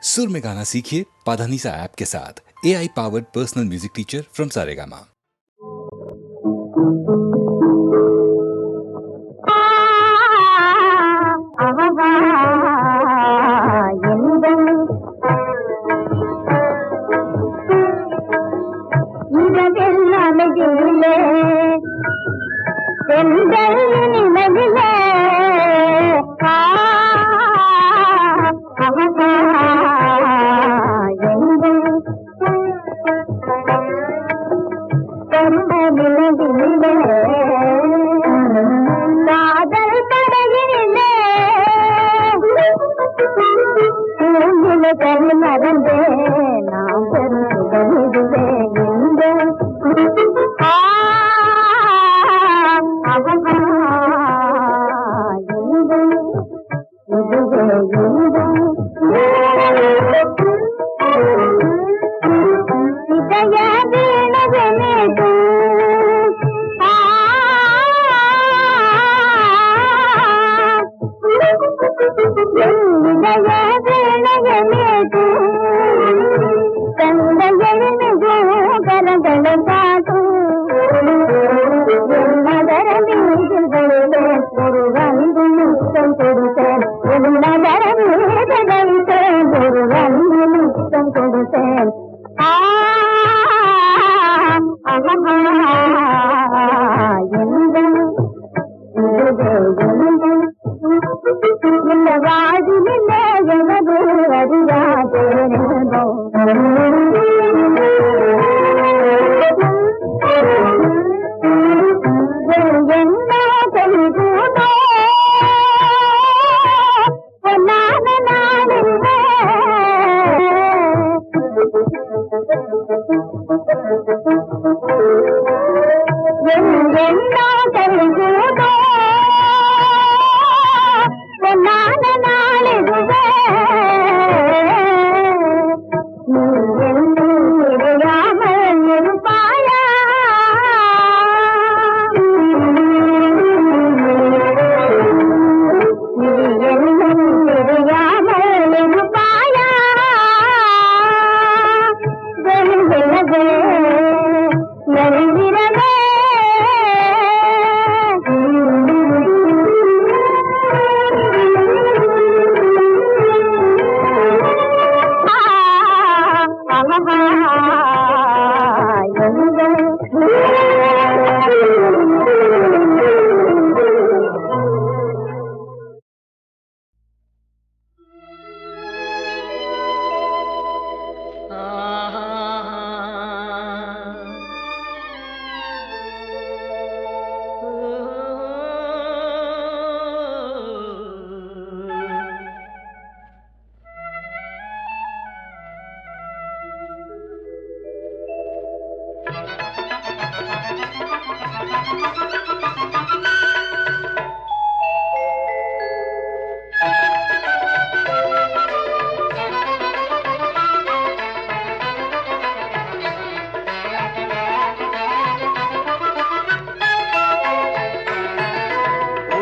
सुर में गाना सीखिए पाधानीसा ऐप के साथ। AI powered personal music teacher from Saregama.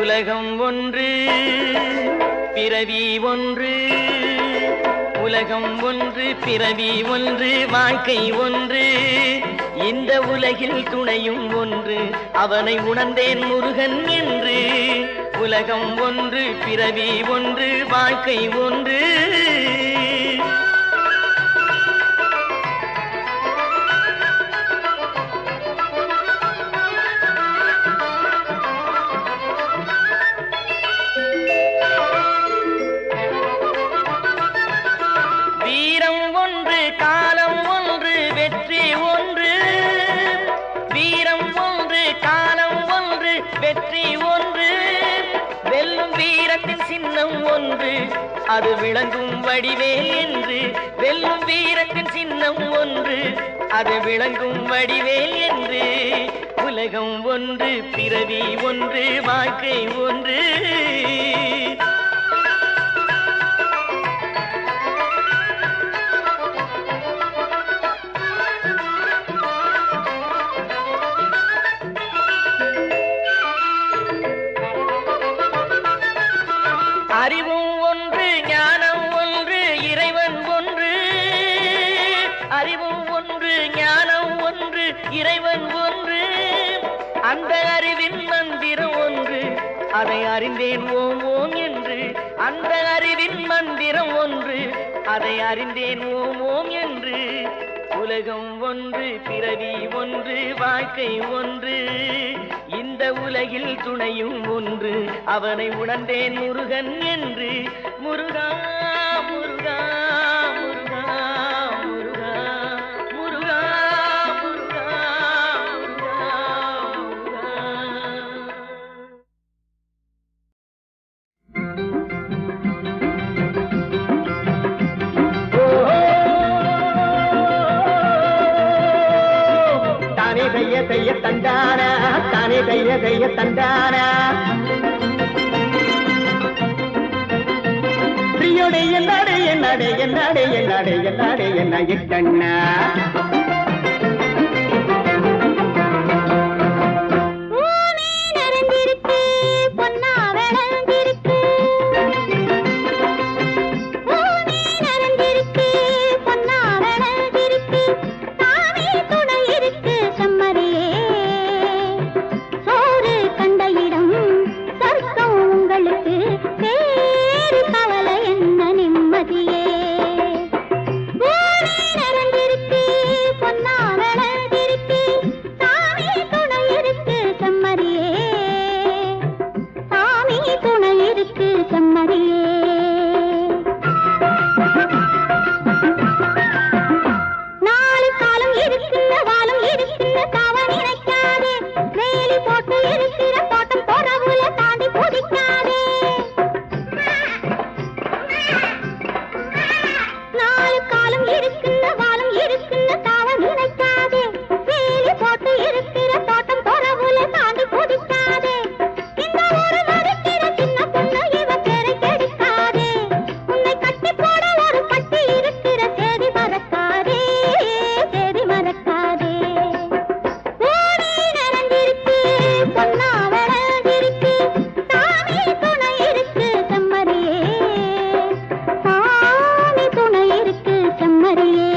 உலகம் ஒன்று பிறவி ஒன்று, உலகம் ஒன்று பிறவி ஒன்று, வாழ்க்கை ஒன்று. இந்த உலகில் துணையும் ஒன்று, அவனை உணர்ந்தேன் முருகன் என்று. உலகம் ஒன்று பிறவி ஒன்று, வாழ்க்கை ஒன்று. அது விளங்கும் வடிவேல் என்று. வெல்லும் வீரத்தின் சின்னம் ஒன்று, அது விளங்கும் வடிவேல் என்று. உலகம் ஒன்று பிறவி ஒன்று, வாழ்க்கை ஒன்று. அறிவும் ஒன்று, ஞானம் ஒன்று, இறைவன் ஒன்று. இறைவன் ஒன்று, அந்த அறிவின் மந்திரம் ஒன்று, அதை அறிந்தேன் ஓம் ஓம் என்று. அந்த அறிவின் மந்திரம் ஒன்று, அதை அறிந்தேன் ஓம் ஓம் என்று. உலகம் ஒன்று, பிறவி ஒன்று, வாழ்க்கை ஒன்று, இந்த உலகில் துணையும் ஒன்று, அவனை உணர்ந்தேன் முருகன் என்று. முருகா முருகா முருகா முருகா முருகா முருகா முருகா. தானே தைய தைய தந்தானா, தானே தைய தைய தந்தானா, பிரியோடே என்னாடே என்னாடே என்னாடே என்னாடே என்னாடே என்ன இட்டண்ணா. செம்மறியே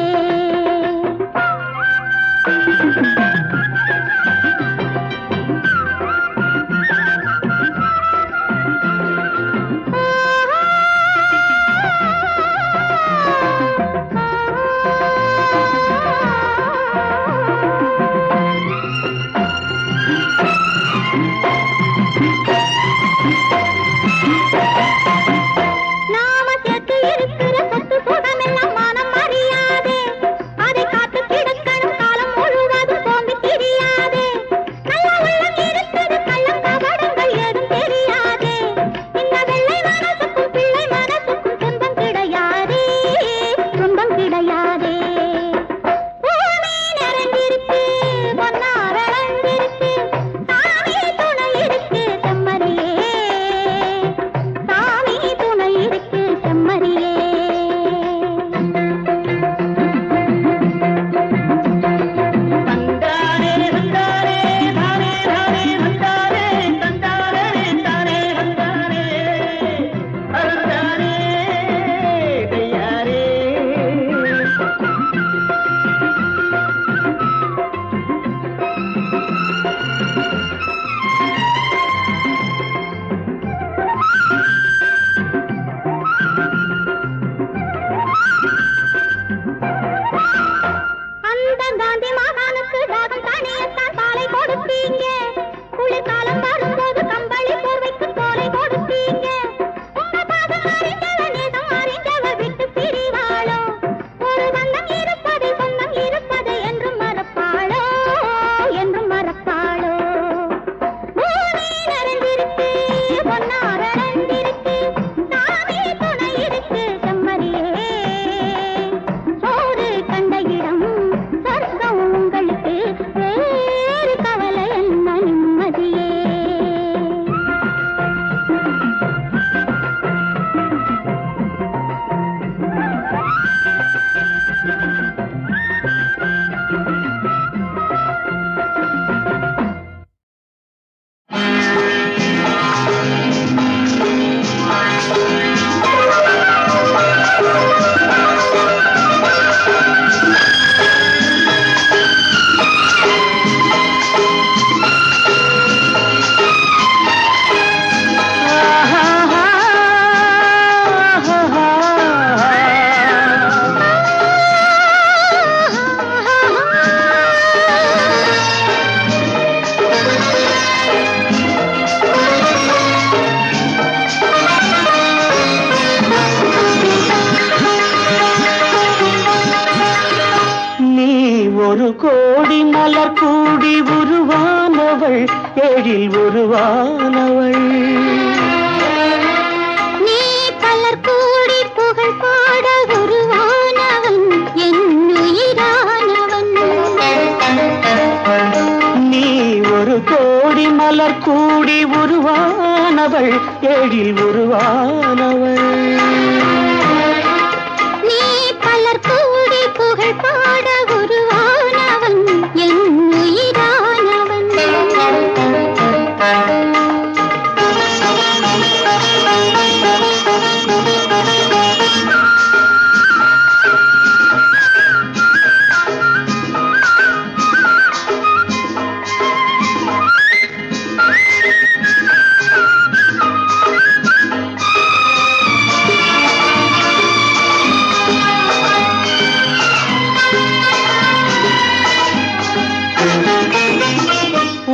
ஒரு கோடி மலர் கூடி உருவானவள் எழில் உருவானவள் நீ பலர் கூடி புகழ் பாட உருவானவன் என் உயிரானவன் நீ ஒரு கோடி மலர் கூடி உருவானவள் எழில் உருவானவள் நீ பலர் கூடி புகழ் பாட உருவானவன் என் உயிரானவன்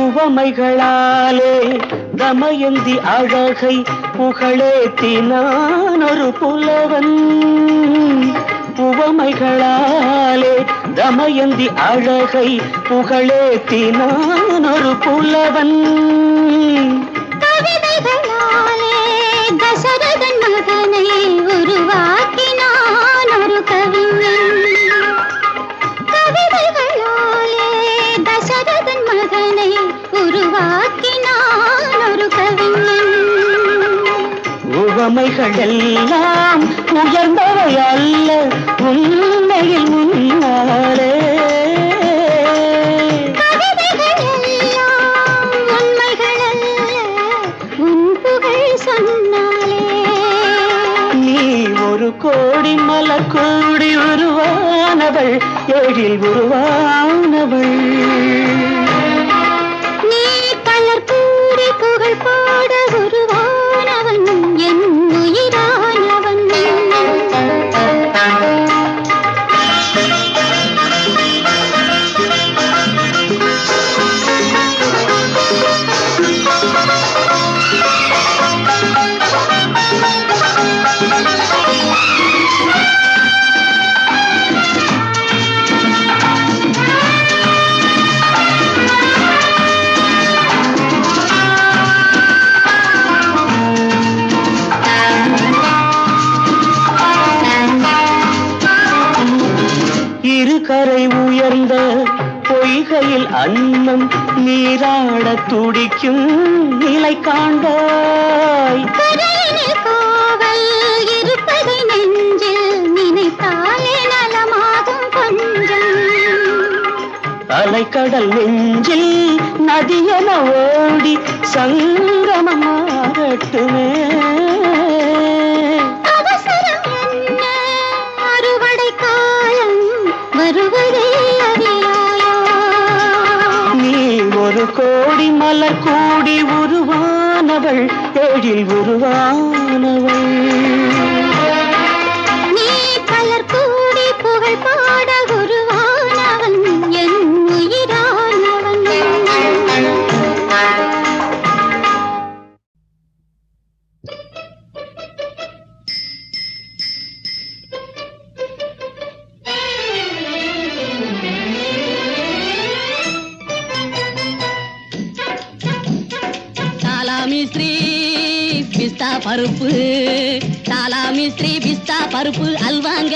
உவமைகளாலே தமயந்தி அழகை புகழேத்தினான் ஒரு புலவன் உவமைகளாலே தமயந்தி அழகை புகழேத்தினான் ஒரு புலவன் கவிதைகளாலே தசரதன் மகனை உருவாக்கினான் ஒரு கவிஞன் கவிதைகளாலே தசரதன் மகனை உருவாக்கினான் ஒரு கவிஞன் உவமைகள் எல்லாம் உயர்ந்தவை அல்ல உண்மையில் முன்னாலே கவிதைகள் எல்லாம் உண்மைகள் அல்ல உன் புகழ் சொன்னாலே நீ ஒரு கோடி மலர் கூடி உருவானவள் எழில் உருவானவள் நீ பலர் கூடி புகழ் பாட உருவானவன் என் உயிரானவன் இருகரை உயர்ந்த பொய்கையில் அன்னம் நீராட துடிக்கும் நிலை காண்பாய் கரையினில் காவல் இருப்பதை நெஞ்சில் நினைத்தாலே நலமாகும் கொஞ்சம் அலைக்கடல் நெஞ்சில் நதியென ஓடி சங்கமமாகட்டுமே அவசரம் என்ன அறுவடை காலம் வருவதே அறியாயோ நீ ஒரு கோடி மலர் கூடி உருவானவள் எழில் உருவானவள் நீ பலர் கூடி புகழ் பாட உருவானவன் என் உயிரானவன் தாலாமிஸ்ரீ பிஸ்தா பருப்பு தாலாமிஸ்ரீ பிஸ்தா பருப்பு அல்வாங்க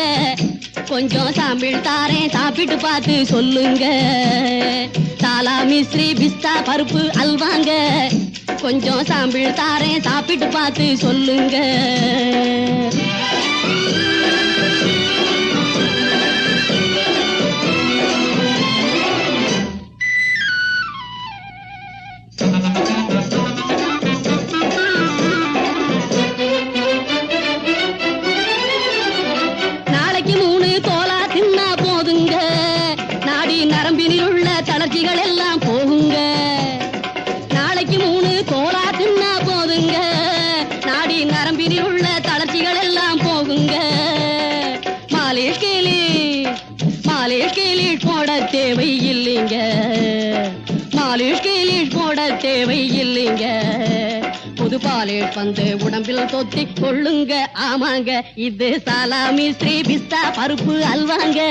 கொஞ்சம் சாம்பிள் தாரேன் சாப்பிட்டு பார்த்து சொல்லுங்க தாலாமிஸ்ரீ பிஸ்தா பருப்பு அல்வாங்க கொஞ்சம் சாம்பிள் தாரேன் சாப்பிட்டு பார்த்து சொல்லுங்க நாளைக்கு 3 தோலா தின்னா போதுங்க நாடி நரம்பினில் உள்ள தளர்ச்சிகள் எல்லாம் போகுங்க நாளைக்கு 3 தோலா தின்னா போதுங்க நாடி நரம்பினில் உள்ள தளர்ச்சிகள் எல்லாம் போகுங்க மாலிஷ் கீலிஷ் போட தேவை இல்லைங்க மாலிஷ் கீலிஷ் போட தேவை இல்லைங்க புது பாலிஷ் வந்து உடம்பில் தொத்தி கொள்ளுங்க ஆமாங்க இது சாலாமி ஸ்ரீ பிஸ்தா பருப்பு அல்வாங்க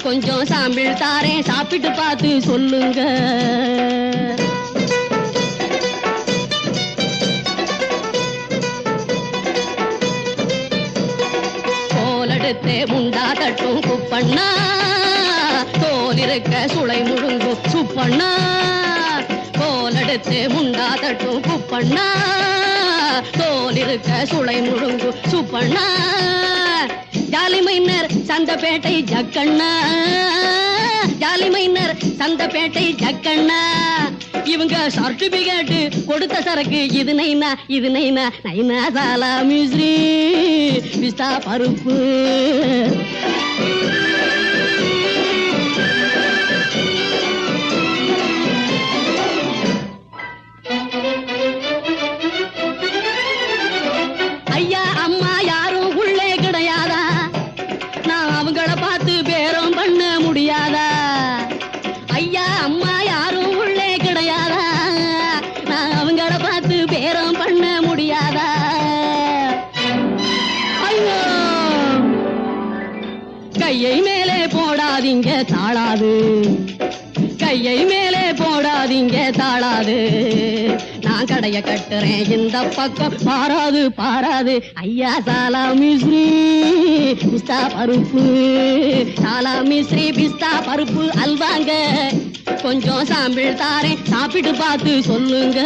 கொஞ்சம் சாம்பிள் தாரேன் சாப்பிட்டு பார்த்து சொல்லுங்க. கோலெடுத்தே முண்டா தட்டும் குப்பண்ணா, தோல் இருக்க சுளை முழுங்கும் சுப்பண்ணா. கோலெடுத்தே முண்டா தட்டும் குப்பண்ணா, தோல் இருக்க சுளை முழுங்கும் Subbanna. Jolly minor Santhapettai Jakkanna, jolly minor Santhapettai Jakkanna. இவங்க சர்டிபிகேட் கொடுத்த சரக்கு இது நைனா இது நைனா நைனா சாலா மிஸ்ரி பிஸ்தா பருப்பு. ஐயா அம்மா யாரும் உள்ளே கிடையாதா, நான் அவங்கள பார்த்து பேரம் பண்ண முடியாதா. ஐயா அம்மா யாரும் உள்ளே கிடையாதா, நான் அவங்கள பார்த்து பேரம் பண்ண முடியாதா. ஐயோ கையை மேலே போடாதீங்க தாளாது, கையை மேலே போடாதீங்க தாளாது. நான் கடைய கட்டுறேன் இந்த பக்கம் பாராது பாராது. ஐயா சாலா மிஸ்ரி பிஸ்தா பருப்பு, சாலா மிஸ்ரி பிஸ்தா பருப்பு அல்வாங்க. கொஞ்சம் சாம்பிள் தாரேன் சாப்பிட்டு பார்த்து சொல்லுங்க.